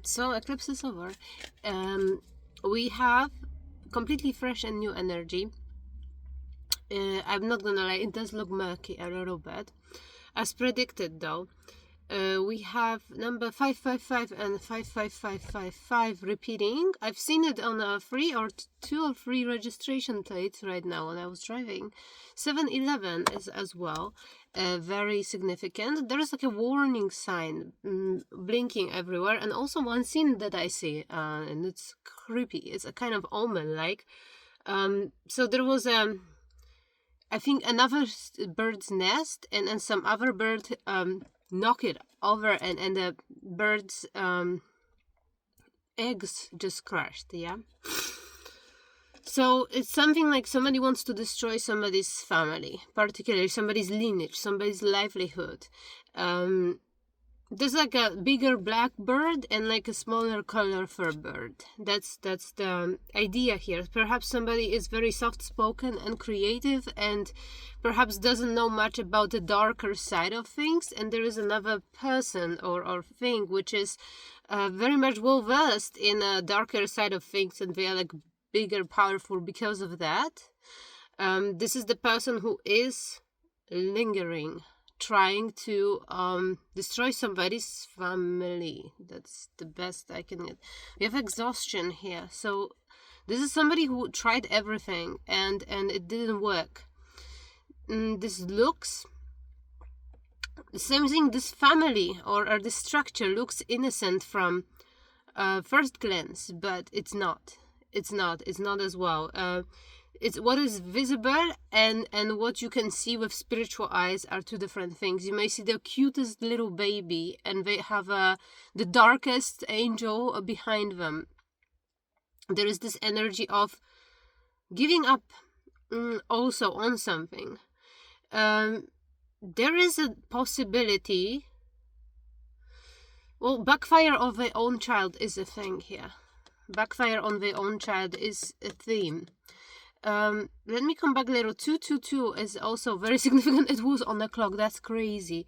So eclipse is over. We have completely fresh and new energy. I'm not gonna lie, it does look murky a little bit. As predicted though, we have number 555 and 55555 repeating. I've seen it on a two or three registration plates right now when I was driving. 711 is as well very significant. There is like a warning sign blinking everywhere, and also one scene that I see, and it's creepy. It's a kind of omen like. So there was I think another bird's nest, and some other bird knock it over, and the bird's eggs just crashed. Yeah. So it's something like somebody wants to destroy somebody's family, particularly somebody's lineage, somebody's livelihood. There's like a bigger black bird and like a smaller colorful bird. That's the idea here. Perhaps somebody is very soft-spoken and creative and perhaps doesn't know much about the darker side of things, and there is another person or thing which is very much well versed in a darker side of things, and they are like bigger, powerful because of that. This is the person who is lingering, trying to destroy somebody's family. That's the best I can get. We have exhaustion here. So this is somebody who tried everything and it didn't work. This looks the same thing. This family or this structure looks innocent from first glance, but it's not. It's not as well. It's what is visible and what you can see with spiritual eyes are two different things. You may see the cutest little baby and they have the darkest angel behind them. There is this energy of giving up also on something. There is a possibility. Well, backfire of their own child is a thing here. Backfire on their own child is a theme. Let me come back a little. 222 is also very significant. It was on the clock. That's crazy.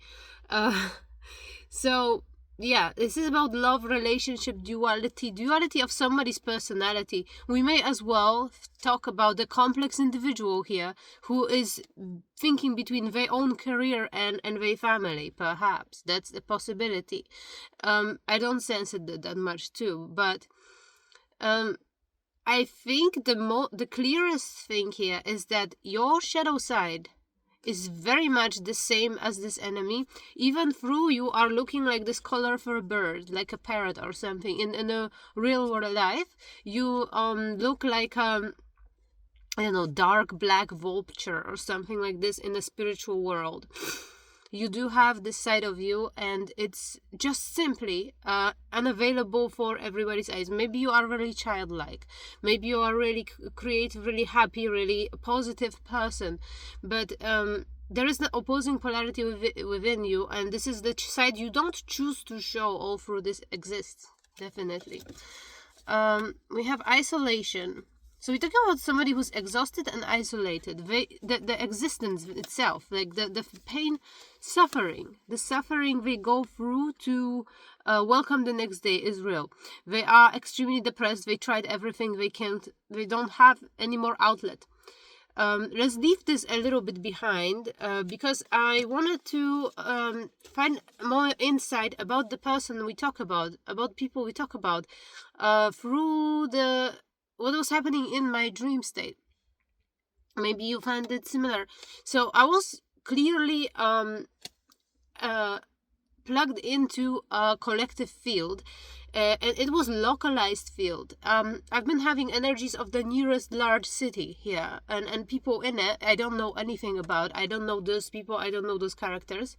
So yeah, this is about love, relationship, duality of somebody's personality. We may as well talk about the complex individual here who is thinking between their own career and their family. Perhaps that's a possibility. I don't sense it that much too, but I think the clearest thing here is that your shadow side is very much the same as this enemy. Even through you are looking like this colorful bird, like a parrot or something. In a real world life, you look like I don't know, dark black vulture or something like this in the spiritual world. You do have this side of you, and it's just simply unavailable for everybody's eyes. Maybe you are really childlike, maybe you are really creative, really happy, really positive person, but there is the opposing polarity within you, and this is the side you don't choose to show. All through this exists, definitely. We have isolation. So we're talking about somebody who's exhausted and isolated. The existence itself, like the pain, the suffering they go through to welcome the next day is real. They are extremely depressed. They tried everything. They don't have any more outlet. Let's leave this a little bit behind because I wanted to find more insight about the person we talk about people we talk about through what was happening in my dream state. Maybe you find it similar. So I was clearly plugged into a collective field, and it was localized field. I've been having energies of the nearest large city here, and people in it I don't know anything about. I don't know those people, I don't know those characters.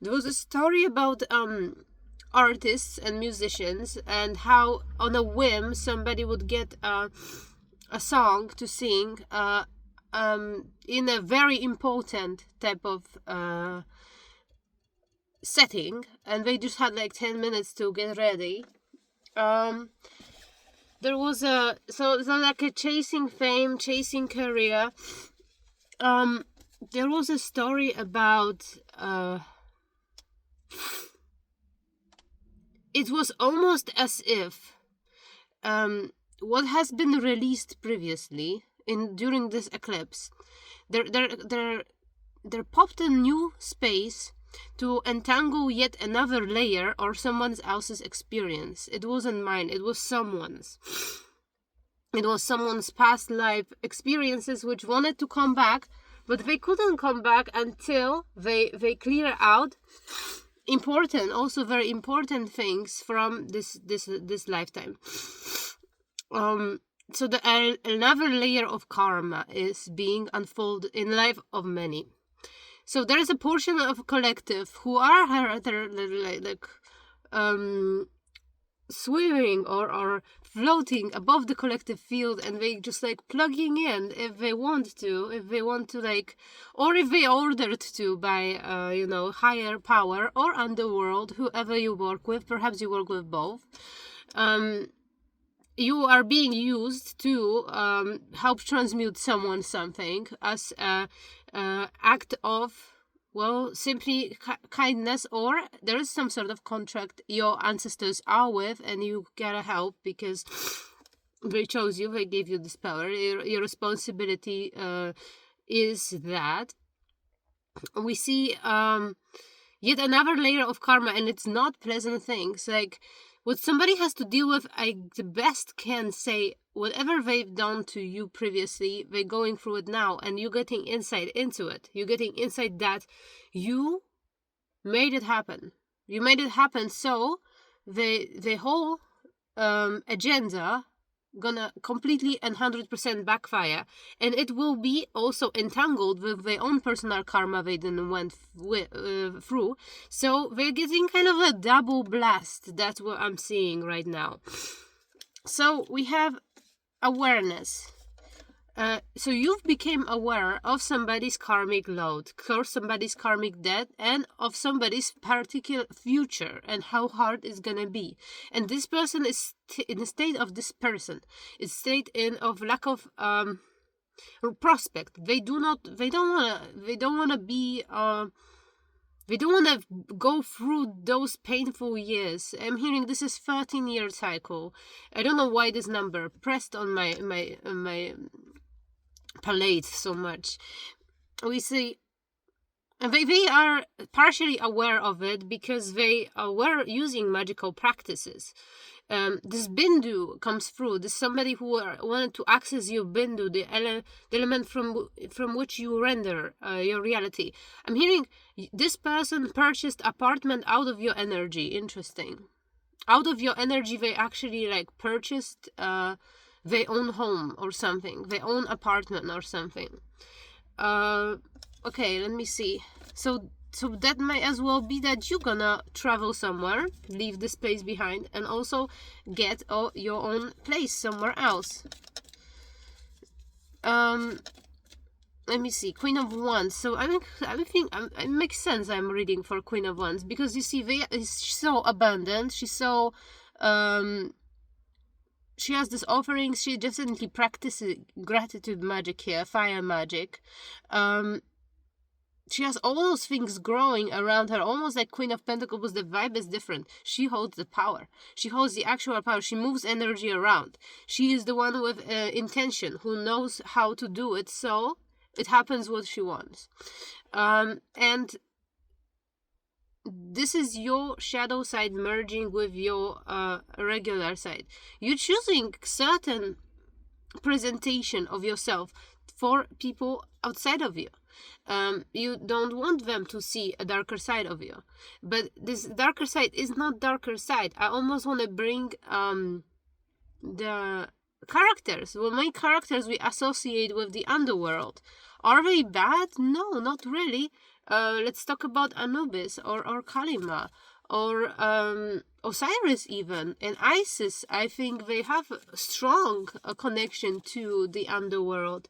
There was a story about artists and musicians, and how on a whim somebody would get a song to sing in a very important type of setting, and they just had like 10 minutes to get ready. There was so like a chasing fame, chasing career. There was a story about it was almost as if what has been released previously during this eclipse, there popped a new space to entangle yet another layer or someone else's experience. It wasn't mine, it was someone's. It was someone's past life experiences which wanted to come back, but they couldn't come back until they clear out important, also very important things from this lifetime. So another layer of karma is being unfolded in life of many. So there is a portion of collective who are swimming or floating above the collective field, and they just like plugging in if they want to like, or if they ordered to by higher power or underworld, whoever you work with. Perhaps you work with both. You are being used to help transmute someone something as a act of, well, simply kindness, or there is some sort of contract your ancestors are with, and you gotta help because they chose you, they gave you this power. Your responsibility is that. We see yet another layer of karma, and it's not pleasant things. Like, what somebody has to deal with, I the best can say, whatever they've done to you previously, they're going through it now, and you're getting insight into it. You're getting insight that you made it happen. You made it happen, so the whole agenda gonna completely and 100% backfire, and it will be also entangled with their own personal karma they didn't went through. So they're getting kind of a double blast. That's what I'm seeing right now. So we have awareness. So you've become aware of somebody's karmic load, or somebody's karmic debt, and of somebody's particular future and how hard it's gonna be. And this person is in a state of dispersion. It's state of lack of prospect. They don't wanna go through those painful years. I'm hearing this is 13-year cycle. I don't know why this number pressed on my palate so much. We see they are partially aware of it because they were using magical practices. This bindu comes through. This somebody who wanted to access your bindu, the element from which you render your reality. I'm hearing this person purchased apartment out of your energy. Interesting. Out of your energy, they actually like purchased their own home or something, their own apartment or something. Okay, let me see. So that might as well be that you're gonna travel somewhere, leave this place behind, and also get your own place somewhere else. Let me see. Queen of Wands. So I think it makes sense I'm reading for Queen of Wands, because you see, she's so abundant. She's so she has this offering. She definitely practices gratitude magic here, fire magic. She has all those things growing around her, almost like Queen of Pentacles. The vibe is different. She holds the power. She holds the actual power. She moves energy around. She is the one with intention, who knows how to do it, so it happens what she wants. And this is your shadow side merging with your regular side. You're choosing certain presentation of yourself for people outside of you. You don't want them to see a darker side of you, but this darker side is not darker side. I almost want to bring the characters. Well, my characters we associate with the underworld. Are they bad? No, not really. Let's talk about Anubis or Kalima or Osiris even, and Isis. I think they have a strong connection to the underworld.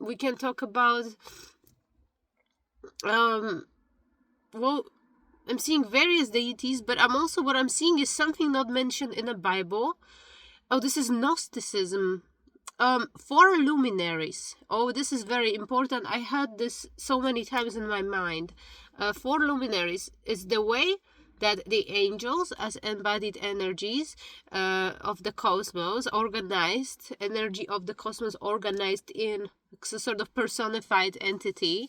We can talk about well, I'm seeing various deities, but what I'm seeing is something not mentioned in the Bible. Oh, this is Gnosticism. 4 luminaries. Oh, this is very important. I heard this so many times in my mind. 4 luminaries is the way that the angels, as embodied energies of the cosmos, organized energy of the cosmos, organized in a sort of personified entity,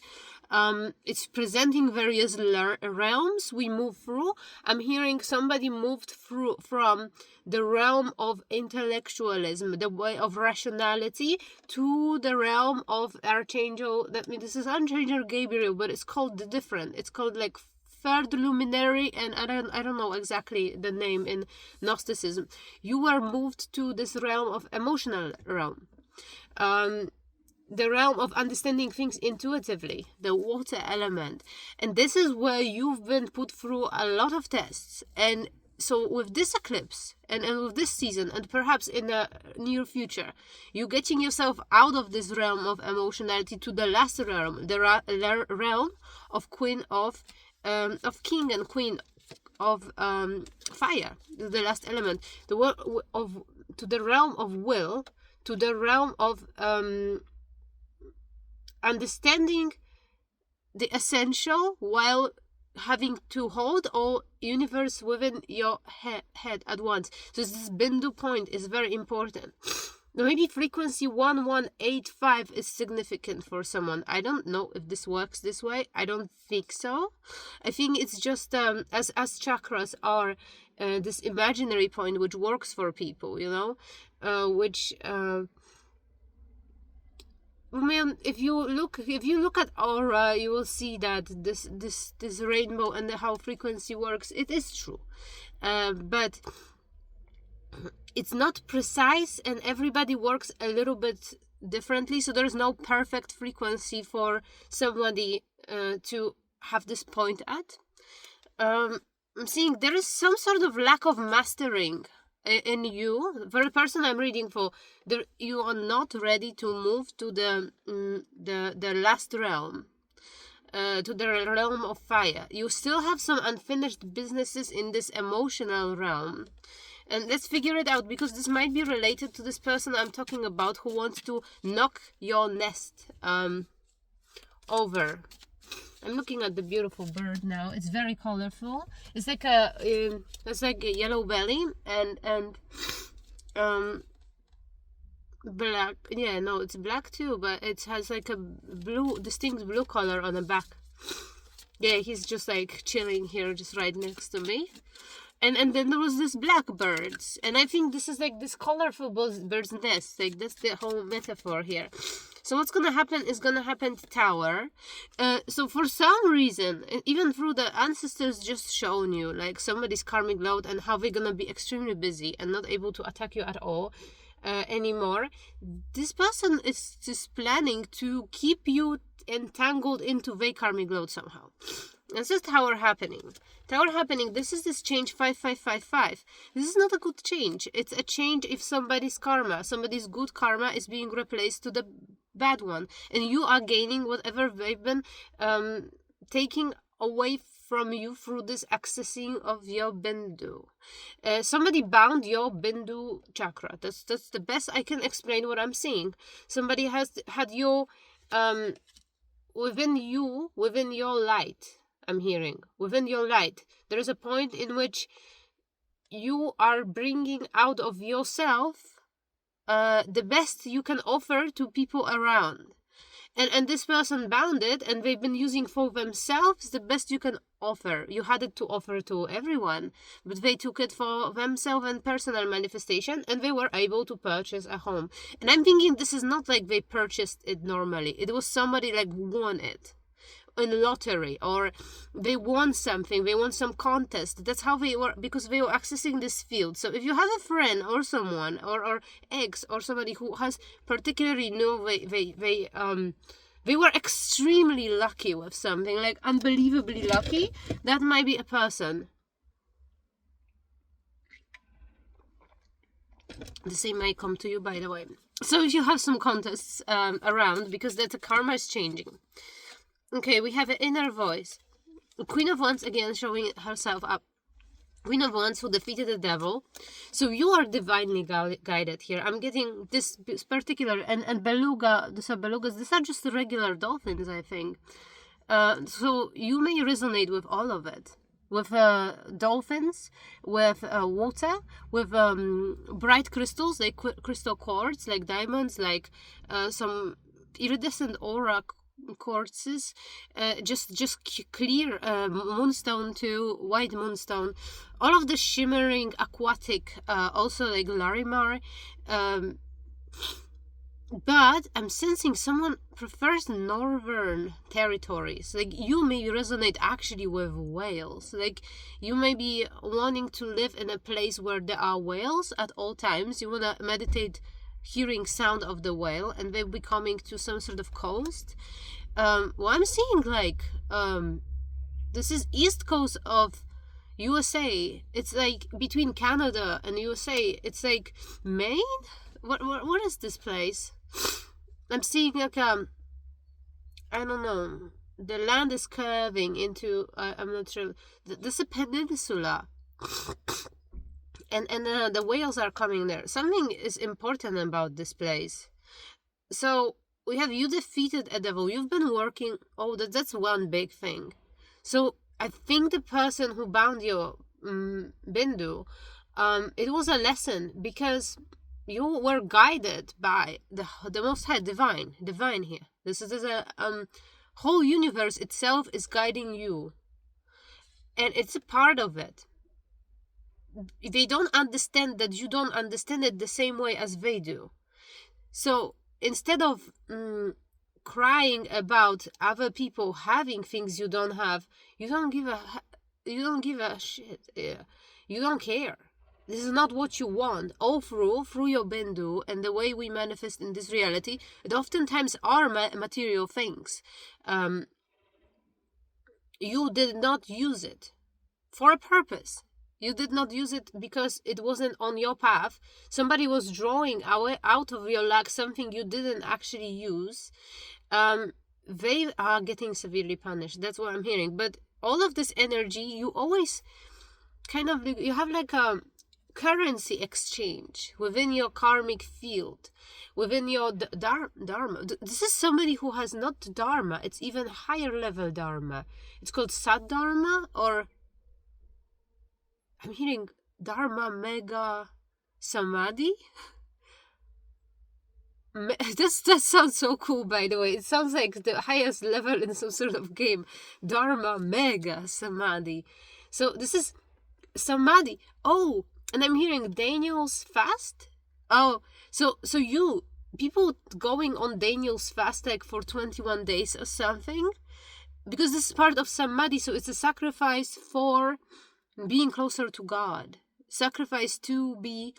it's presenting various realms we move through. I'm hearing somebody moved through from the realm of intellectualism, the way of rationality, to the realm of Archangel. That means this is Archangel Gabriel, but it's called different. It's called like third luminary, and I don't know exactly the name in Gnosticism. You were moved to this realm of emotional realm. The realm of understanding things intuitively, the water element. And this is where you've been put through a lot of tests. And so with this eclipse and with this season, and perhaps in the near future, you're getting yourself out of this realm of emotionality to the last realm, the realm of king and queen of fire, the last element, to the realm of will, to the realm of understanding the essential while having to hold all universe within your head at once. So this Bindu point is very important. Now maybe frequency 1185 is significant for someone. I don't know if this works this way. I don't think so. I think it's just as chakras are this imaginary point which works for people, you know, which if you look at aura, you will see that this rainbow and how frequency works. It is true, but it's not precise, and everybody works a little bit differently. So there's no perfect frequency for somebody to have this point at. I'm seeing there is some sort of lack of mastering in you. For the person I'm reading for, you are not ready to move to the last realm, to the realm of fire. You still have some unfinished businesses in this emotional realm. And let's figure it out, because this might be related to this person I'm talking about who wants to knock your nest over. I'm looking at the beautiful bird now. It's very colorful. It's like a yellow belly and black. Yeah, no, it's black too, but it has like a distinct blue color on the back. Yeah, he's just like chilling here, just right next to me. And then there was this black birds, and I think this is like this colorful bird's nest. Like that's the whole metaphor here. So what's gonna happen is gonna happen to Tower. So for some reason, even through the ancestors just shown you like somebody's karmic load and how they're gonna be extremely busy and not able to attack you at all anymore. This person is just planning to keep you entangled into their karmic load somehow. This is Tower happening. Tower happening. This is this change 5555. This is not a good change. It's a change if somebody's good karma is being replaced to the bad one, and you are gaining whatever they've been taking away from you through this accessing of your Bindu. Somebody bound your Bindu chakra. That's the best I can explain what I'm seeing. Somebody has had you within your light. I'm hearing within your light. There is a point in which you are bringing out of yourself the best you can offer to people around. And this person bound it, and they've been using for themselves the best you can offer. You had it to offer to everyone, but they took it for themselves and personal manifestation, and they were able to purchase a home. And I'm thinking this is not like they purchased it normally. It was somebody like won it in lottery, or they won something, they won some contest. That's how they were, because they were accessing this field. So if you have a friend or someone or ex or somebody who has particularly they were extremely lucky with something, like unbelievably lucky, that might be a person. The same might come to you, by the way. So if you have some contests around, because the karma is changing. Okay, we have an inner voice. Queen of Wands again showing herself up. Queen of Wands who defeated the devil. So you are divinely guided here. I'm getting this particular, and beluga, these are belugas, these are just the regular dolphins, I think. So you may resonate with all of it. with dolphins, with water, with bright crystals, like crystal quartz, like diamonds, like some iridescent aura quartzes, just clear moonstone to white moonstone, all of the shimmering aquatic, also like Larimar. Um, but I'm sensing someone prefers northern territories. Like, you may resonate actually with whales. Like, you may be wanting to live in a place where there are whales at all times. You want to meditate hearing sound of the whale, and they'll be coming to some sort of coast. Well, I'm seeing like this is east coast of USA. It's like between Canada and USA. It's like Maine. What is this place? I'm seeing like I don't know. The land is curving into I'm not sure. This is a peninsula, and the whales are coming there. Something is important about this place. So we have you defeated a devil. You've been working. Oh, that's one big thing. So I think the person who bound you, Bindu, it was a lesson because you were guided by the Most High, divine here. This is a whole universe itself is guiding you, and it's a part of it. They don't understand that you don't understand it the same way as they do. So instead of crying about other people having things you don't have, you don't give a shit. Yeah. You don't care. This is not what you want. All through your Bindu and the way we manifest in this reality, it oftentimes are material things. You did not use it for a purpose. You did not use it because it wasn't on your path. Somebody was drawing out of your luck something you didn't actually use. They are getting severely punished. That's what I'm hearing. But all of this energy, you always kind of, you have like a currency exchange within your karmic field, within your dharma. This is somebody who has not dharma. It's even higher level dharma. It's called Sad Dharma, or I'm hearing Dharma Mega Samadhi. That sounds so cool, by the way. It sounds like the highest level in some sort of game. Dharma Mega Samadhi. So this is Samadhi. Oh, and I'm hearing Daniel's fast. Oh, so you people going on Daniel's fast like for 21 days or something, because this is part of Samadhi. So it's a sacrifice for being closer to God. Sacrifice to be.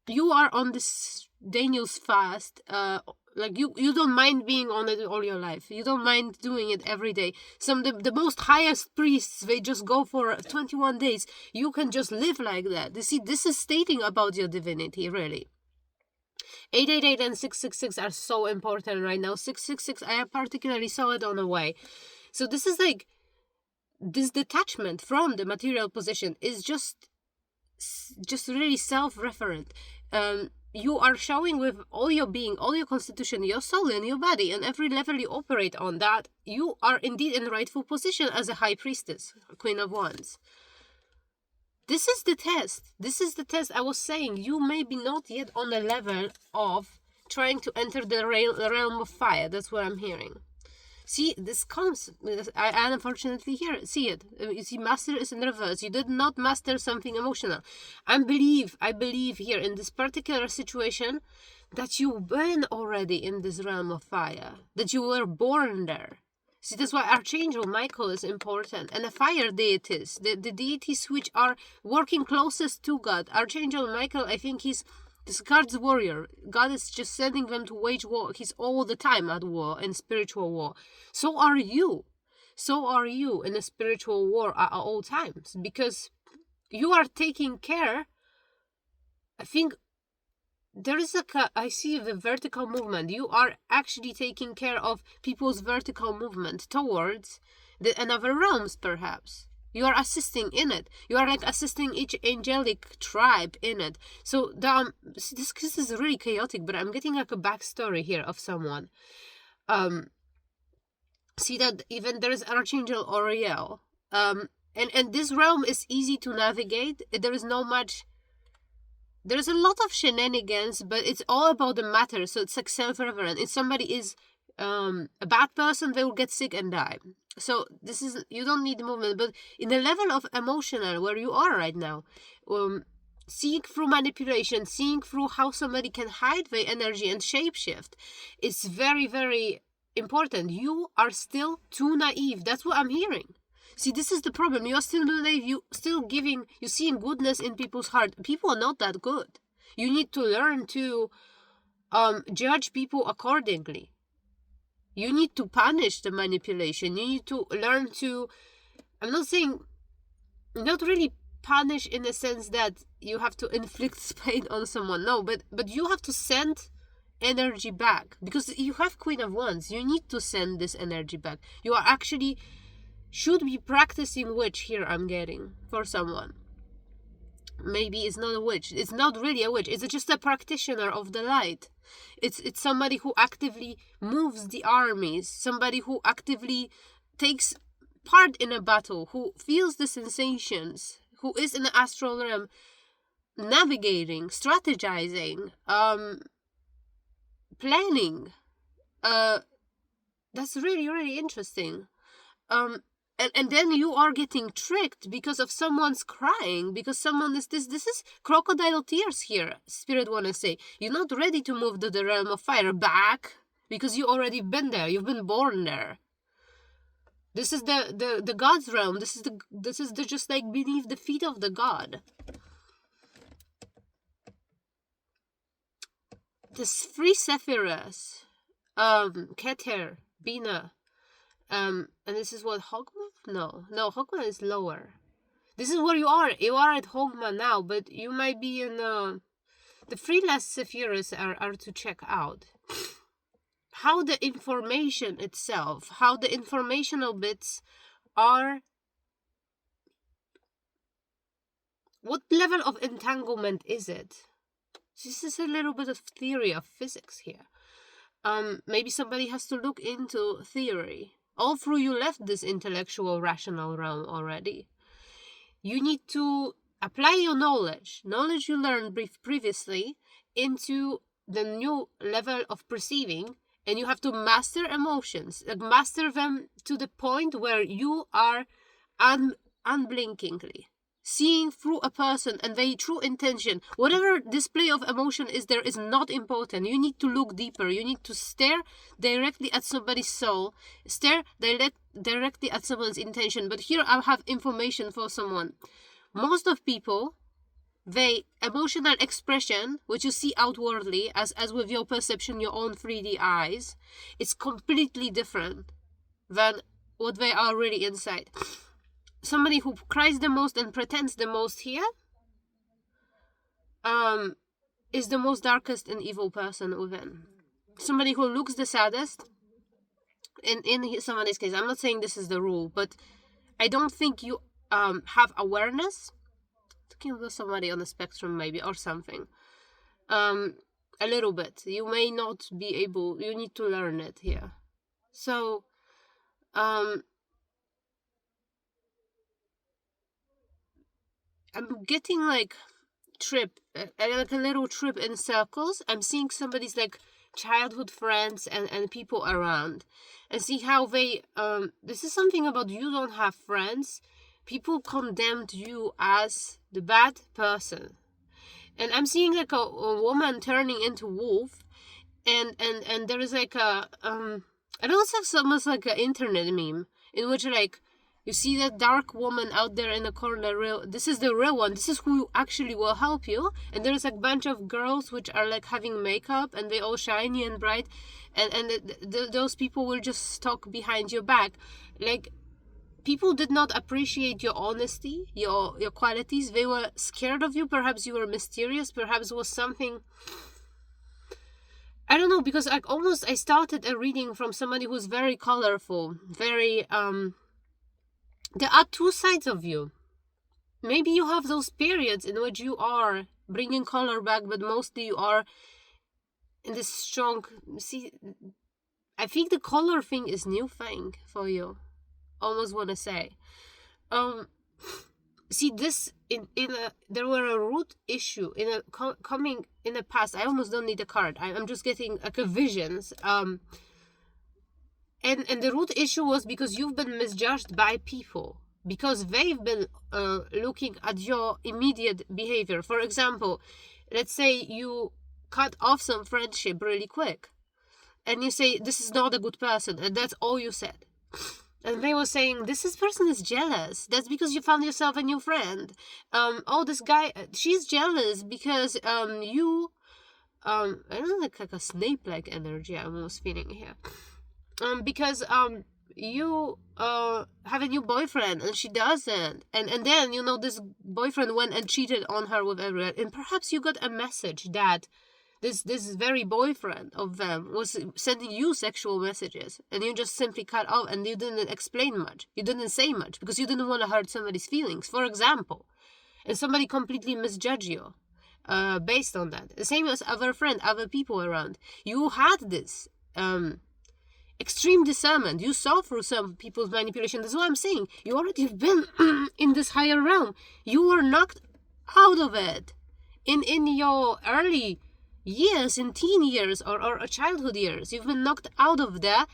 You are on this Daniel's fast, like you don't mind being on it all your life. You don't mind doing it every day. The most highest priests, they just go for 21 days. You can just live like that. You see, this is stating about your divinity, really. 888 and 666 are so important right now. 666, I particularly saw it on the way. So this is like, this detachment from the material position is just really self-referent. You are showing with all your being, all your constitution, your soul and your body, and every level you operate on, that you are indeed in rightful position as a high priestess, Queen of Wands. This is the test. This is the test. I was saying, you may be not yet on the level of trying to enter the realm of fire. That's what I'm hearing. See, this comes. I unfortunately see it. You see, master is in reverse. You did not master something emotional. I believe here in this particular situation that you've been already in this realm of fire, that you were born there. See, that's why Archangel Michael is important, and the fire deities, the deities which are working closest to God. Archangel Michael, I think he's this God's warrior. God is just sending them to wage war. He's all the time at war, in spiritual war. So are you. So are you in a spiritual war at all times. Because you are taking care. I think there is I see the vertical movement. You are actually taking care of people's vertical movement towards another realms, perhaps. You are assisting in it. You are like assisting each angelic tribe in it. So this is really chaotic, but I'm getting like a backstory here of someone. See that even there is Archangel Oriel. And this realm is easy to navigate. There's a lot of shenanigans, but it's all about the matter. So it's like self-referent. If somebody is a bad person, they will get sick and die. So this is, you don't need movement, but in the level of emotional where you are right now, seeing through manipulation, seeing through how somebody can hide their energy and shapeshift, is very, very important. You are still too naive. That's what I'm hearing. See, this is the problem. You are still naive. You seeing goodness in people's heart. People are not that good. You need to learn to judge people accordingly. You need to punish the manipulation. You need to learn to, I'm not saying, not really punish in the sense that you have to inflict pain on someone. No, but you have to send energy back, because you have Queen of Wands. You need to send this energy back. You are actually should be practicing witch here, I'm getting, for someone. Maybe it's not a witch. It's not really a witch. It's just a practitioner of the light. It's somebody who actively moves the armies, somebody who actively takes part in a battle, who feels the sensations, who is in the astral realm, navigating, strategizing, planning. That's really, really interesting. And then you are getting tricked because of someone's crying, because someone is this is crocodile tears here. Spirit want to say you're not ready to move to the realm of fire back, because you already been there. You've been born there. This is the God's realm. This is the just like beneath the feet of the God. This three Sephiras, Keter, Bina, and this is what, Hogma? No, Hogma is lower. This is where you are. You are at Hogma now, but you might be in the three last Sephiras are to check out. How the information itself, how the informational bits are, what level of entanglement is it? This is a little bit of theory of physics here. Maybe somebody has to look into theory. All through you left this intellectual, rational realm already. You need to apply your knowledge you learned previously, into the new level of perceiving, and you have to master emotions, master them to the point where you are unblinkingly seeing through a person and their true intention. Whatever display of emotion is there is not important. You need to look deeper. You need to stare directly at somebody's soul, stare directly at someone's intention. But here I have information for someone. Most of people, they emotional expression, which you see outwardly as with your perception, your own 3D eyes, it's completely different than what they are really inside. Somebody who cries the most and pretends the most here is the most darkest and evil person within. Somebody who looks the saddest, in somebody's case, I'm not saying this is the rule, but I don't think you have awareness. Talking about somebody on the spectrum maybe, or something. A little bit. You may not be able, you need to learn it here. So, I'm getting like like a little trip in circles. I'm seeing somebody's like childhood friends and people around, and see how they this is something about you don't have friends. People condemned you as the bad person, and I'm seeing like a woman turning into wolf, and there is like a I know it's almost like an internet meme in which like you see that dark woman out there in the corner. This is the real one. This is who actually will help you. And there's like a bunch of girls which are like having makeup and they all shiny and bright, and those people will just talk behind your back. Like, people did not appreciate your honesty, your qualities. They were scared of you. Perhaps you were mysterious. Perhaps it was something, I don't know, because like almost I started a reading from somebody who's very colorful, very there are two sides of you. Maybe you have those periods in which you are bringing color back, but mostly you are in this strong. See, I think the color thing is new thing for you. Almost want to say, see this there were a root issue in a coming in the past. I almost don't need a card. I'm just getting like a visions. And the root issue was because you've been misjudged by people, because they've been looking at your immediate behavior. For example, let's say you cut off some friendship really quick, and you say this is not a good person, and that's all you said. And they were saying, this person is jealous. That's because you found yourself a new friend. Oh, this guy, she's jealous because you, I don't know, like a snake-like energy I'm almost feeling here. Because you have a new boyfriend and she doesn't. And then, you know, this boyfriend went and cheated on her with everyone. And perhaps you got a message that this very boyfriend of them was sending you sexual messages, and you just simply cut off, and you didn't explain much. You didn't say much because you didn't want to hurt somebody's feelings, for example. And somebody completely misjudged you based on that. The same as other friend, other people around. You had this extreme discernment. You saw through some people's manipulation. That's what I'm saying. You already have been in this higher realm. You were knocked out of it in your early years, in teen years or childhood years. You've been knocked out of there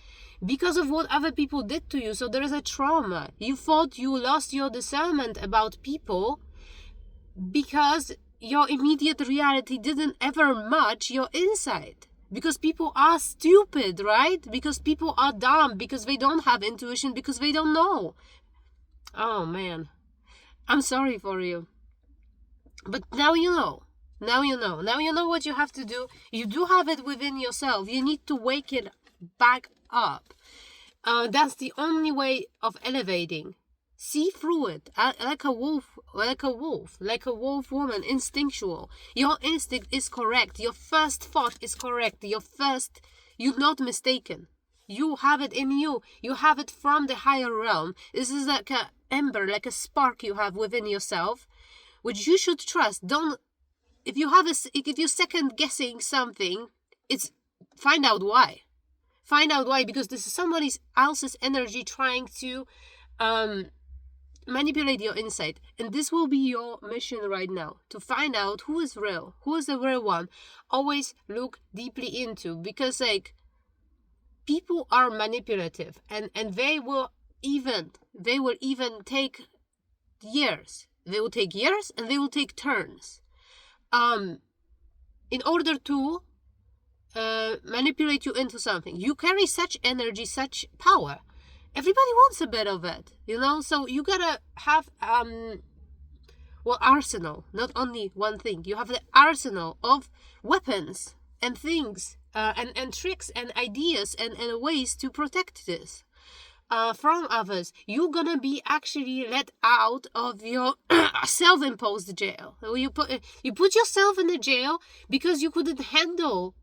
because of what other people did to you. So there is a trauma. You thought you lost your discernment about people because your immediate reality didn't ever match your insight. Because people are stupid, right? Because people are dumb, because they don't have intuition, because they don't know. Oh man, I'm sorry for you. But now you know. Now you know. Now you know what you have to do. You do have it within yourself. You need to wake it back up. That's the only way of elevating. See through it like a wolf, like a wolf woman, instinctual. Your instinct is correct. Your first thought is correct. You're not mistaken. You have it in you. You have it from the higher realm. This is like an ember, like a spark you have within yourself, which you should trust. If you're second guessing something, it's find out why. Find out why, because this is somebody else's energy trying to manipulate your insight. And this will be your mission right now, to find out who is real, who is the real one. Always look deeply into, because like people are manipulative, and they will even take years. They will take years and they will take turns. In order to manipulate you into something. You carry such energy, such power. Everybody wants a bit of it, you know? So you gotta have, arsenal, not only one thing. You have the arsenal of weapons and things, and tricks and ideas and ways to protect this. From others. You're gonna be actually let out of your self-imposed jail. You put yourself in a jail because you couldn't handle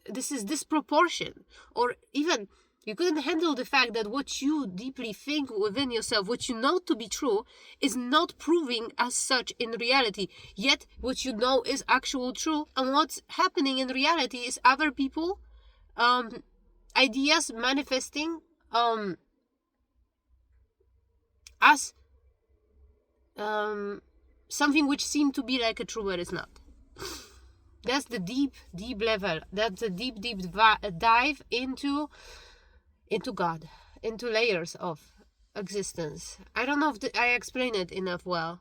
this is disproportion, or even you couldn't handle the fact that what you deeply think within yourself, what you know to be true, is not proving as such in reality. Yet what you know is actual true, and what's happening in reality is other people ideas manifesting as something which seemed to be like a true, but it's not. That's the deep level. That's a deep dive into God, into layers of existence. I don't know if I explain it enough well.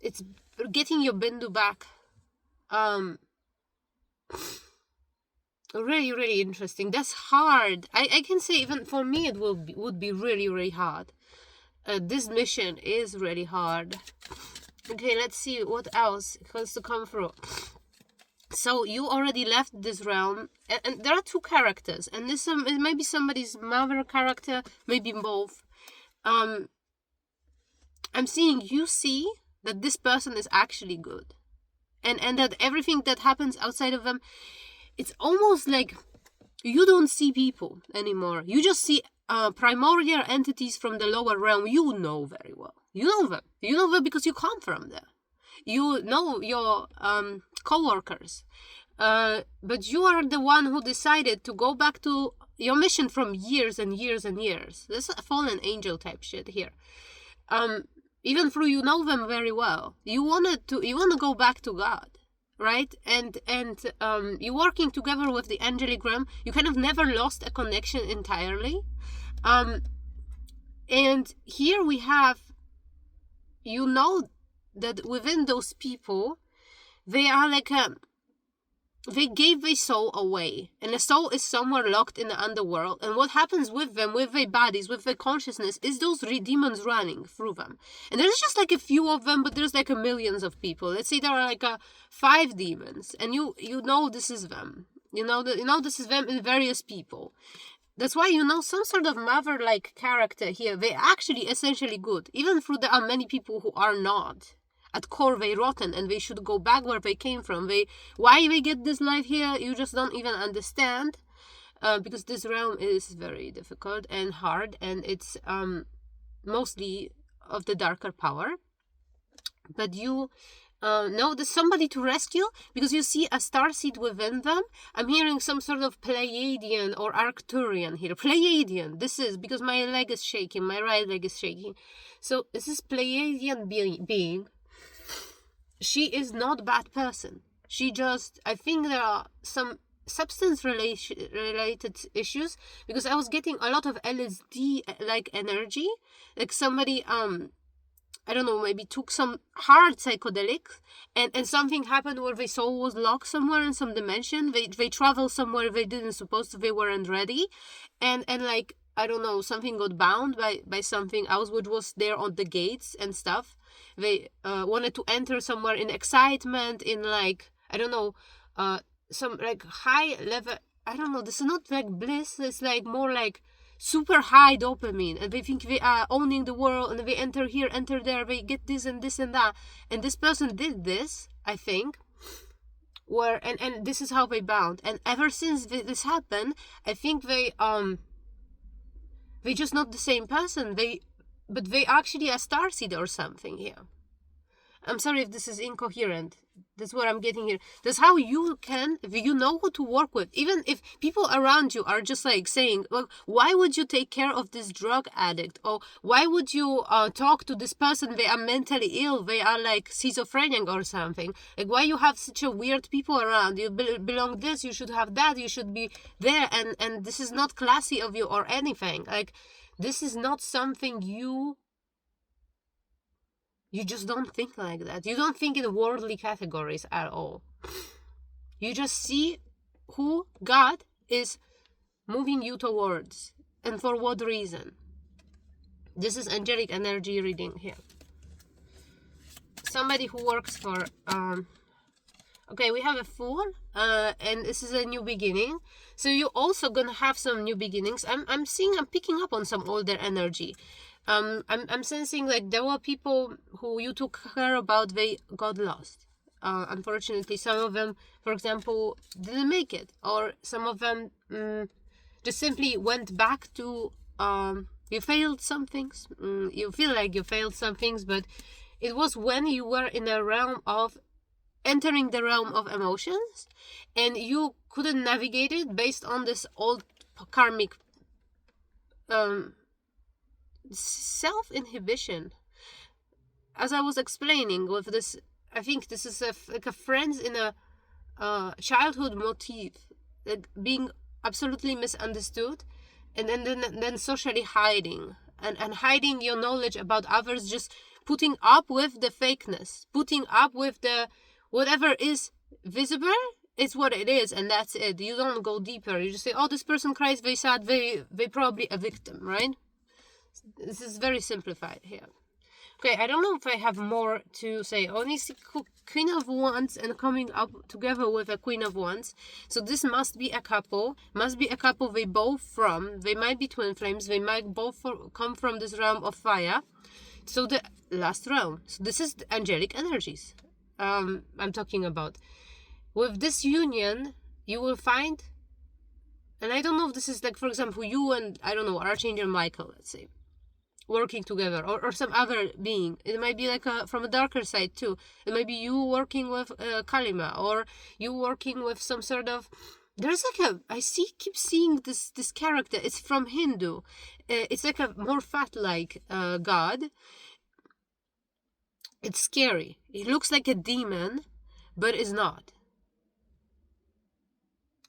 It's getting your bindu back. Really, really interesting. That's hard. I can say even for me it would be really, really hard. This mission is really hard. Okay, let's see what else has to come through. So you already left this realm, and there are two characters, and this it might be somebody's mother character, maybe both. I'm seeing you see that this person is actually good, and that everything that happens outside of them, it's almost like you don't see people anymore. You just see primordial entities from the lower realm. You know very well. You know them. You know them because you come from there. You know your co-workers. But you are the one who decided to go back to your mission from years and years and years. This is a fallen angel type shit here. Even though you know them very well, you want to go back to God, right? And you working together with the angelic realm, you kind of never lost a connection entirely. And here we have, you know, that within those people, they are like they gave their soul away, and the soul is somewhere locked in the underworld, and what happens with them, with their bodies, with their consciousness, is those demons running through them. And there's just like a few of them, but there's like millions of people. Let's say there are like 5 demons, and you know this is them. You know this is them in various people. That's why some sort of mother-like character here. They're actually essentially good, even though there are many people who are not. At core, they rotten, and they should go back where they came from. Why they get this life here, you just don't even understand, because this realm is very difficult and hard, and it's mostly of the darker power. But you know there's somebody to rescue, because you see a starseed within them. I'm hearing some sort of Pleiadian or Arcturian here. Pleiadian, this is because my leg is shaking, my right leg is shaking. So this is Pleiadian being. She is not a bad person. She just, I think there are some substance related issues, because I was getting a lot of LSD like energy, like somebody I don't know, maybe took some hard psychedelics, and something happened where their soul was locked somewhere in some dimension. They traveled somewhere they didn't supposed to, they weren't ready, and like, I don't know, something got bound by something else which was there on the gates and stuff. They wanted to enter somewhere in excitement, in like, I don't know, some like high level, I don't know, this is not like bliss, it's like more like super high dopamine, and they think they are owning the world, and they enter here, enter there, they get this and this and that. And this person did this, I think, where and this is how they bound. And ever since this happened, I think they just not the same person. But they actually a starseed or something here. I'm sorry if this is incoherent. That's what I'm getting here. That's how you can, if you know who to work with. Even if people around you are just like saying, well, why would you take care of this drug addict? Or why would you talk to this person? They are mentally ill. They are like schizophrenic or something. Like, why you have such a weird people around? You belong this, you should have that, you should be there. And this is not classy of you or anything. Like, this is not something you just don't think like that. You don't think in worldly categories at all. You just see who God is moving you towards and for what reason. This is angelic energy reading here. Somebody who works for okay, we have a Fool, and this is a new beginning. So you're also gonna have some new beginnings. I'm picking up on some older energy. I'm sensing like there were people who you took care about, they got lost. Unfortunately, some of them, for example, didn't make it, or some of them just simply went back to you failed some things. You feel like you failed some things, but it was when you were in a realm of entering the realm of emotions, and you couldn't navigate it based on this old karmic self-inhibition. As I was explaining with this, I think this is like a friends in a childhood motif, like being absolutely misunderstood, and then socially hiding and hiding your knowledge about others, just putting up with the fakeness, putting up with the whatever is visible. It's what it is, and that's it. You don't go deeper. You just say, oh, this person cries, they sad, they probably a victim, right? This is very simplified here. Okay, I don't know if I have more to say. Only see Queen of Wands and coming up together with a Queen of Wands. So this must be a couple. They might be twin flames. They might both come from this realm of fire. So the last realm. So this is the angelic energies I'm talking about. With this union, you will find, and I don't know if this is like, for example, you and, I don't know, Archangel Michael, let's say, working together, or some other being. It might be like from a darker side too. It might be you working with Kalima, or you working with some sort of There's like keep seeing this character. It's from Hindu. It's like a more fat-like god. It's scary. It looks like a demon, but is not.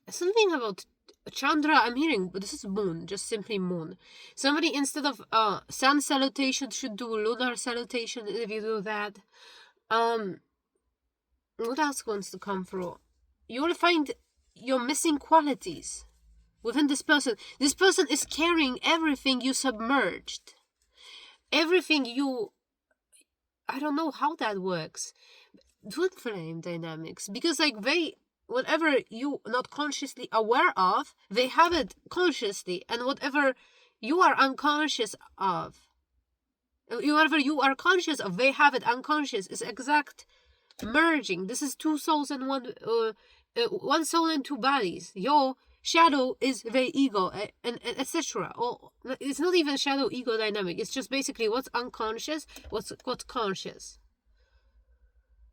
Something about Chandra I'm hearing, but this is moon, just simply moon. Somebody, instead of sun salutation, should do lunar salutation if you do that. What else wants to come through? You will find your missing qualities within this person. This person is carrying everything you submerged. Everything you... I don't know how that works. Twin flame dynamics. Because like whatever you not consciously aware of, they have it consciously. And whatever you are unconscious of, whatever you are conscious of, they have it unconscious. It's exact merging. This is two souls and one soul and two bodies. Your shadow is the ego, and etc. Or it's not even shadow ego dynamic. It's just basically what's unconscious, what's conscious.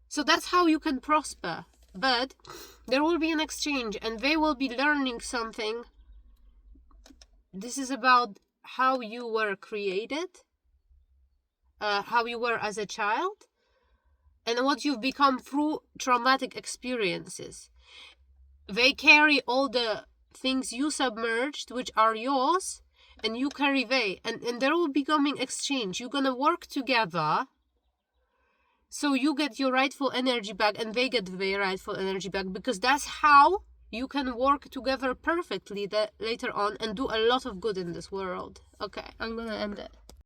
So that's how you can prosper. But there will be an exchange, and they will be learning something. This is about how you were created, how you were as a child, and what you've become through traumatic experiences. They carry all the things you submerged, which are yours, and you carry they. And there will be coming exchange. You're gonna work together, so you get your rightful energy back, and they get their rightful energy back, because that's how you can work together perfectly later on and do a lot of good in this world. Okay, I'm gonna end it.